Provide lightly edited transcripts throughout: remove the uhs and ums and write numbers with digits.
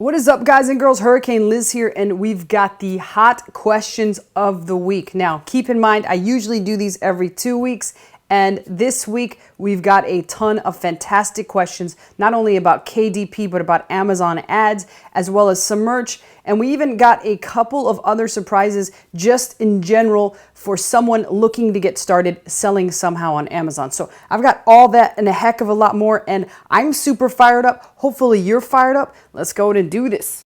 What is up, guys and girls? Hurricane Liz here, and we've got the hot questions of the week. Now, keep in mind, I usually do these every 2 weeks, and this week we've got a ton of fantastic questions, not only about KDP, but about Amazon ads, as well as some merch. And we even got a couple of other surprises just in general for someone looking to get started selling somehow on Amazon. So I've got all that and a heck of a lot more, and I'm super fired up. Hopefully you're fired up. Let's go and do this.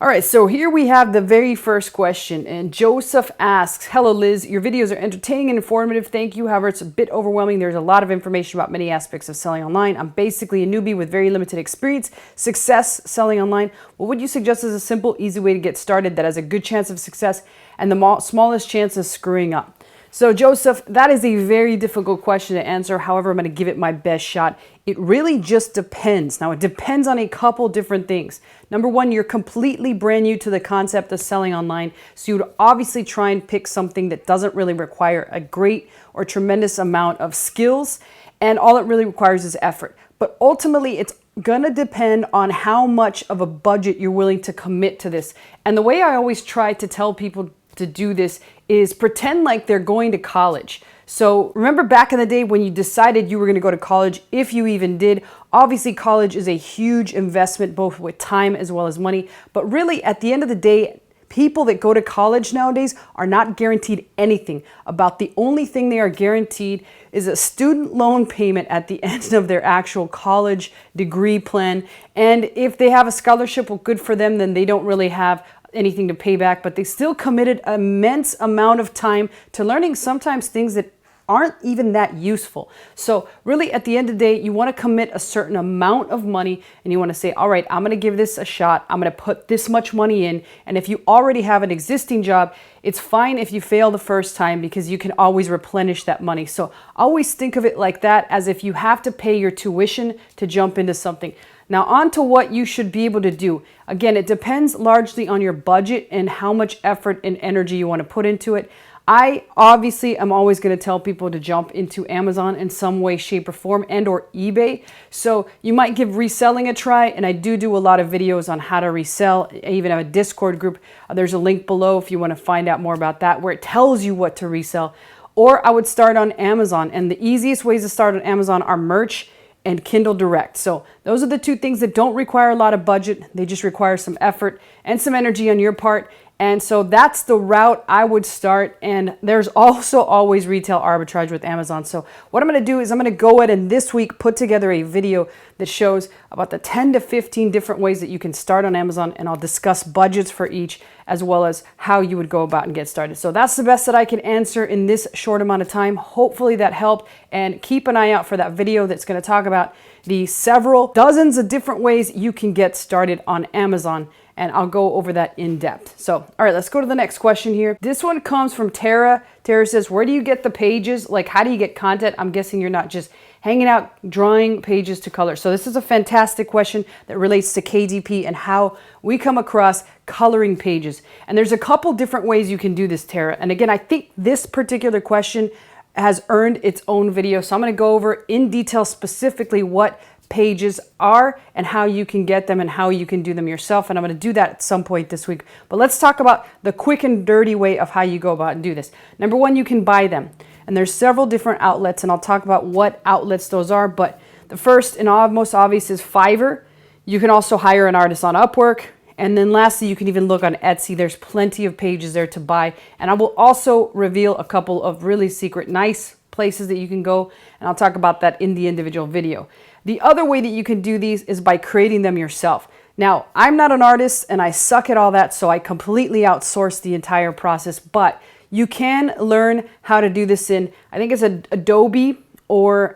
All right, so here we have the very first question, and Joseph asks, "Hello Liz, your videos are entertaining and informative. Thank you. However, it's a bit overwhelming. There's a lot of information about many aspects of selling online. I'm basically a newbie with very limited experience, success selling online. What would you suggest as a simple, easy way to get started that has a good chance of success and the smallest chance of screwing up?" So Joseph, that is a very difficult question to answer. However, I'm going to give it my best shot. It really just depends. Now, it depends on a couple different things. Number one, you're completely brand new to the concept of selling online. So you would obviously try and pick something that doesn't really require a great or tremendous amount of skills. And all it really requires is effort. But ultimately, it's going to depend on how much of a budget you're willing to commit to this. And the way I always try to tell people to do this is pretend like they're going to college. So remember back in the day when you decided you were going to go to college, if you even did. Obviously college is a huge investment, both with time as well as money. But really at the end of the day, people that go to college nowadays are not guaranteed anything. About the only thing they are guaranteed is a student loan payment at the end of their actual college degree plan. And if they have a scholarship, well, good for them, then they don't really have anything to pay back, but they still committed an immense amount of time to learning sometimes things that aren't even that useful. So really at the end of the day, you want to commit a certain amount of money and you want to say, all right, I'm going to give this a shot. I'm going to put this much money in. And if you already have an existing job, it's fine if you fail the first time because you can always replenish that money. So always think of it like that, as if you have to pay your tuition to jump into something. Now on to what you should be able to do. Again, it depends largely on your budget and how much effort and energy you want to put into it. I obviously am always going to tell people to jump into Amazon in some way, shape, or form, and or eBay. So you might give reselling a try, and I do a lot of videos on how to resell. I even have a Discord group. There's a link below if you want to find out more about that, where it tells you what to resell. Or I would start on Amazon, and the easiest ways to start on Amazon are merch and Kindle Direct. So those are the two things that don't require a lot of budget. They just require some effort and some energy on your part. And so that's the route I would start. And there's also always retail arbitrage with Amazon. So what I'm going to do is I'm going to go ahead and this week put together a video that shows about the 10 to 15 different ways that you can start on Amazon. And I'll discuss budgets for each, as well as how you would go about and get started. So that's the best that I can answer in this short amount of time. Hopefully that helped, and keep an eye out for that video that's going to talk about the several dozens of different ways you can get started on Amazon. And I'll go over that in depth. So, all right, let's go to the next question here. This one comes from Tara. Tara says, where do you get the pages? Like, how do you get content? I'm guessing you're not just hanging out drawing pages to color. So this is a fantastic question that relates to KDP and how we come across coloring pages. And there's a couple different ways you can do this, Tara. And again, I think this particular question has earned its own video. So I'm going to go over in detail specifically what pages are and how you can get them and how you can do them yourself. And I'm going to do that at some point this week. But let's talk about the quick and dirty way of how you go about and do this. Number one, you can buy them. And there's several different outlets, and I'll talk about what outlets those are. But the first and most obvious is Fiverr. You can also hire an artist on Upwork. And then lastly, you can even look on Etsy. There's plenty of pages there to buy. And I will also reveal a couple of really secret, nice places that you can go. And I'll talk about that in the individual video. The other way that you can do these is by creating them yourself. Now, I'm not an artist and I suck at all that, so I completely outsource the entire process, but you can learn how to do this in, I think it's Adobe or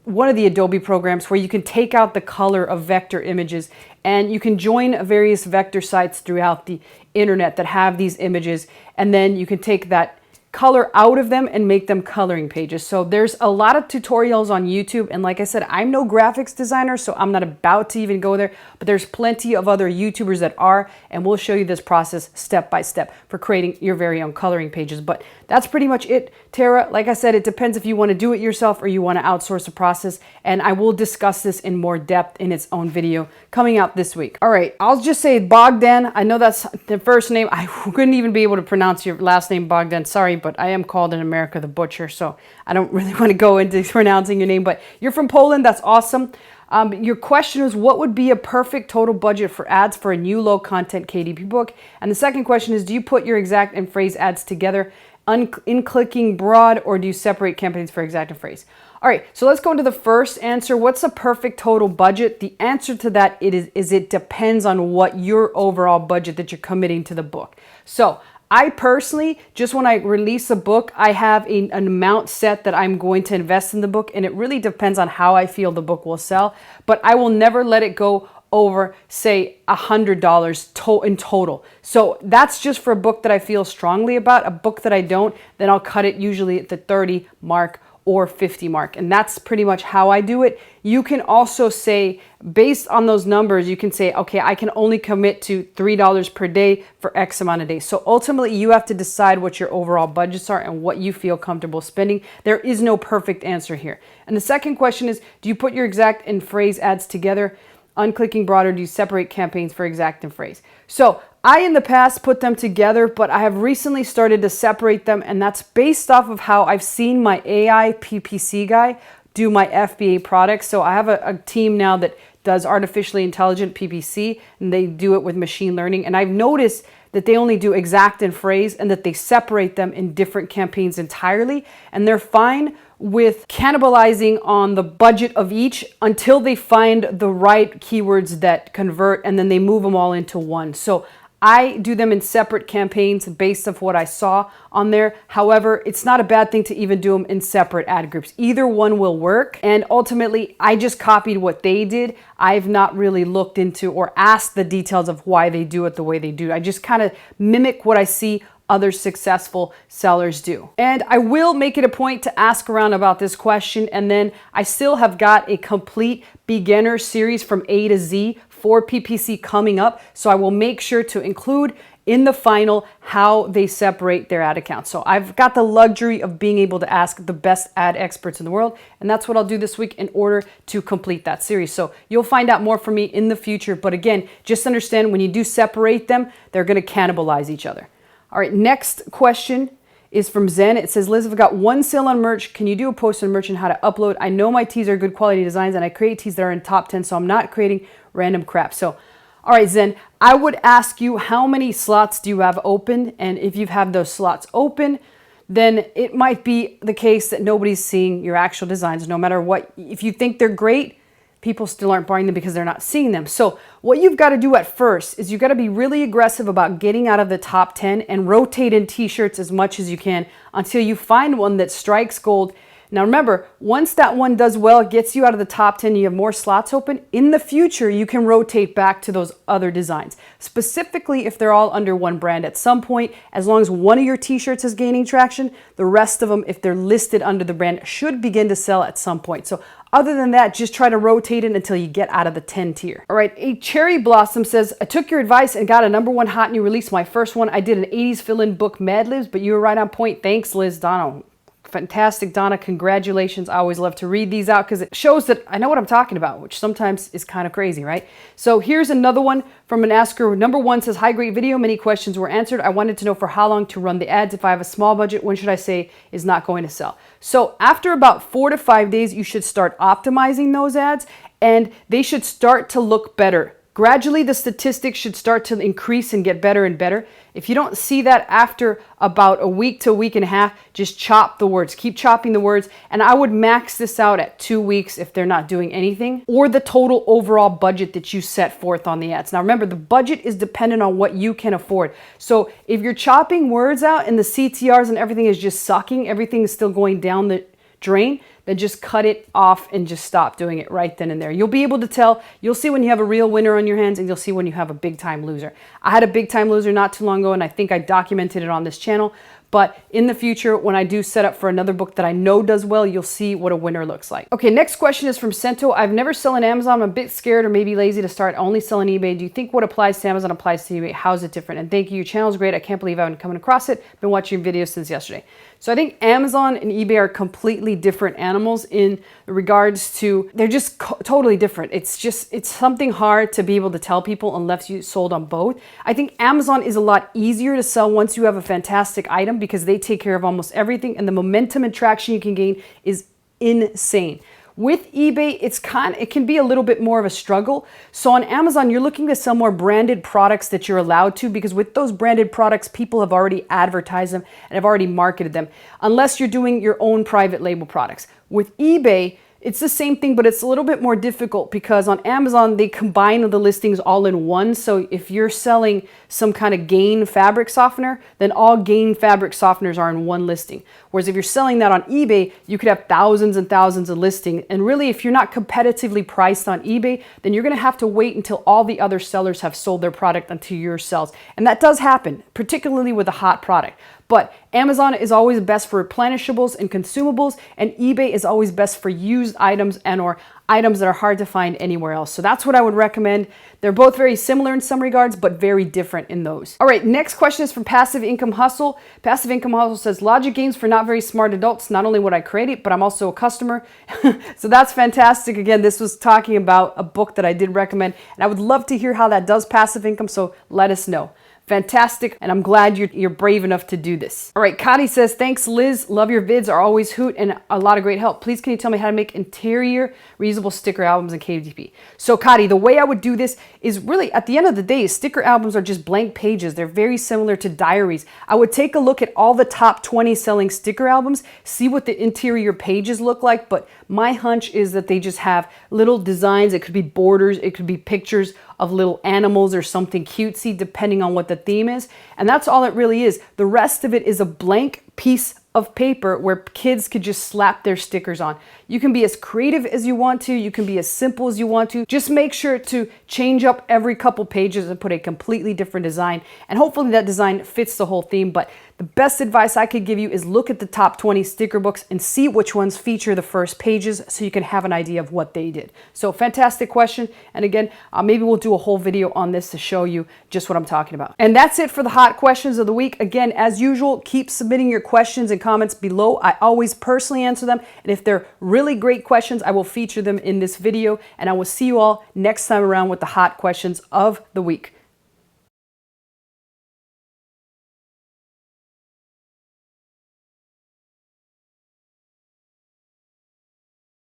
one of the Adobe programs, where you can take out the color of vector images, and you can join various vector sites throughout the internet that have these images, and then you can take that color out of them and make them coloring pages. So there's a lot of tutorials on YouTube. And like I said, I'm no graphics designer, so I'm not about to even go there, but there's plenty of other YouTubers that are, and we'll show you this process step by step for creating your very own coloring pages. But that's pretty much it, Tara. Like I said, it depends if you want to do it yourself or you want to outsource the process. And I will discuss this in more depth in its own video coming out this week. All right, I'll just say Bogdan. I know that's the first name. I couldn't even be able to pronounce your last name, Bogdan. Sorry, but I am called in America the Butcher, so I don't really want to go into pronouncing your name. But you're from Poland. That's awesome. Your question was, what would be a perfect total budget for ads for a new low content KDP book? And the second question is, do you put your exact and phrase ads together in clicking broad, or do you separate campaigns for exact and phrase? All right, so let's go into the first answer. What's a perfect total budget? The answer to that is it depends on what your overall budget that you're committing to the book. So I personally, just when I release a book, I have an amount set that I'm going to invest in the book, and it really depends on how I feel the book will sell, but I will never let it go over, say, $100 in total. So that's just for a book that I feel strongly about. A book that I don't, then I'll cut it usually at the 30 mark or 50 mark. And that's pretty much how I do it. You can also say, based on those numbers, you can say, okay, I can only commit to $3 per day for X amount of days. So ultimately, you have to decide what your overall budgets are and what you feel comfortable spending. There is no perfect answer here. And the second question is, do you put your exact and phrase ads together? Unclicking broader, do you separate campaigns for exact and phrase? So I, in the past, put them together, but I have recently started to separate them, and that's based off of how I've seen my AI PPC guy do my FBA products. So I have a team now that does artificially intelligent PPC, and they do it with machine learning. And I've noticed that they only do exact and phrase, and that they separate them in different campaigns entirely. And they're fine with cannibalizing on the budget of each until they find the right keywords that convert, and then they move them all into one. So I do them in separate campaigns based off what I saw on there. However, it's not a bad thing to even do them in separate ad groups. Either one will work. And ultimately, I just copied what they did. I've not really looked into or asked the details of why they do it the way they do. I just kind of mimic what I see other successful sellers do. And I will make it a point to ask around about this question. And then I still have got a complete beginner series from A to Z for PPC coming up. So I will make sure to include in the final how they separate their ad accounts. So I've got the luxury of being able to ask the best ad experts in the world. And that's what I'll do this week in order to complete that series. So you'll find out more from me in the future. But again, just understand when you do separate them, they're going to cannibalize each other. All right, next question is from Zen. It says, Liz, I've got one sale on merch. Can you do a post on merch and how to upload? I know my tees are good quality designs, and I create tees that are in top 10, so I'm not creating random crap. So, all right, Zen, I would ask you, how many slots do you have open? And if you have those slots open, then it might be the case that nobody's seeing your actual designs, no matter what. If you think they're great, people still aren't buying them because they're not seeing them. So what you've got to do at first is you've got to be really aggressive about getting out of the top 10 and rotate in t-shirts as much as you can until you find one that strikes gold. Now remember, once that one does well, it gets you out of the top 10, you have more slots open. In the future, you can rotate back to those other designs, specifically if they're all under one brand at some point. As long as one of your t-shirts is gaining traction, the rest of them, if they're listed under the brand, should begin to sell at some point. So other than that, just try to rotate it until you get out of the 10 tier. All right, a Cherry Blossom says, I took your advice and got a #1 hot new release. My first one, I did an 80s fill-in book, Mad Libs, but you were right on point. Thanks, Liz. Donna. Fantastic, Donna. Congratulations. I always love to read these out because it shows that I know what I'm talking about, which sometimes is kind of crazy, right? So here's another one from an asker. #1 says, hi, great video. Many questions were answered. I wanted to know for how long to run the ads. If I have a small budget, when should I say is not going to sell? So after about 4 to 5 days, you should start optimizing those ads, and they should start to look better. Gradually, the statistics should start to increase and get better and better. If you don't see that after about a week to a week and a half, just chop the words. Keep chopping the words. And I would max this out at 2 weeks if they're not doing anything, or the total overall budget that you set forth on the ads. Now remember, the budget is dependent on what you can afford. So if you're chopping words out and the CTRs and everything is just sucking, everything is still going down the drain, then just cut it off and just stop doing it right then and there. You'll be able to tell. You'll see when you have a real winner on your hands, and you'll see when you have a big time loser. I had a big time loser not too long ago, and I think I documented it on this channel. But in the future, when I do set up for another book that I know does well, you'll see what a winner looks like. Okay, next question is from Sento. I've never sold on Amazon. I'm a bit scared or maybe lazy to start. I only sell on eBay. Do you think what applies to Amazon applies to eBay? How is it different? And thank you. Your channel is great. I can't believe I haven't come across it. Been watching your videos since yesterday. So I think Amazon and eBay are completely different animals in regards to, they're just totally different. It's something hard to be able to tell people unless you sold on both. I think Amazon is a lot easier to sell once you have a fantastic item because they take care of almost everything, and the momentum and traction you can gain is insane. With eBay, it can be a little bit more of a struggle. So on Amazon, you're looking to sell more branded products that you're allowed to, because with those branded products, people have already advertised them and have already marketed them, unless you're doing your own private label products. With eBay, it's the same thing, but it's a little bit more difficult because on Amazon, they combine the listings all in one. So if you're selling some kind of Gain fabric softener, then all Gain fabric softeners are in one listing. Whereas if you're selling that on eBay, you could have thousands and thousands of listings. And really, if you're not competitively priced on eBay, then you're going to have to wait until all the other sellers have sold their product until yours sells. And that does happen, particularly with a hot product. But Amazon is always best for replenishables and consumables, and eBay is always best for used items and or items that are hard to find anywhere else. So that's what I would recommend. They're both very similar in some regards, but very different in those. All right, next question is from Passive Income Hustle. Passive Income Hustle says, logic games for not very smart adults. Not only would I create it, but I'm also a customer. So that's fantastic. Again, this was talking about a book that I did recommend, and I would love to hear how that does passive income, so let us know. Fantastic, and I'm glad you're brave enough to do this. All right, Kadi says, thanks Liz, love your vids, are always hoot and a lot of great help. Please can you tell me how to make interior reusable sticker albums in KDP? So Kadi, the way I would do this is really, at the end of the day, sticker albums are just blank pages. They're very similar to diaries. I would take a look at all the top 20 selling sticker albums, see what the interior pages look like, but my hunch is that they just have little designs. It could be borders, it could be pictures of little animals or something cutesy, depending on what the theme is. And that's all it really is. The rest of it is a blank piece of paper where kids could just slap their stickers on. You can be as creative as you want to. You can be as simple as you want to. Just make sure to change up every couple pages and put a completely different design. And hopefully that design fits the whole theme. But the best advice I could give you is look at the top 20 sticker books and see which ones feature the first pages so you can have an idea of what they did. So fantastic question. And again, maybe we'll do a whole video on this to show you just what I'm talking about. And that's it for the hot questions of the week. Again, as usual, keep submitting your questions and comments below. I always personally answer them. And if they're really great questions, I will feature them in this video. And I will see you all next time around with the hot questions of the week.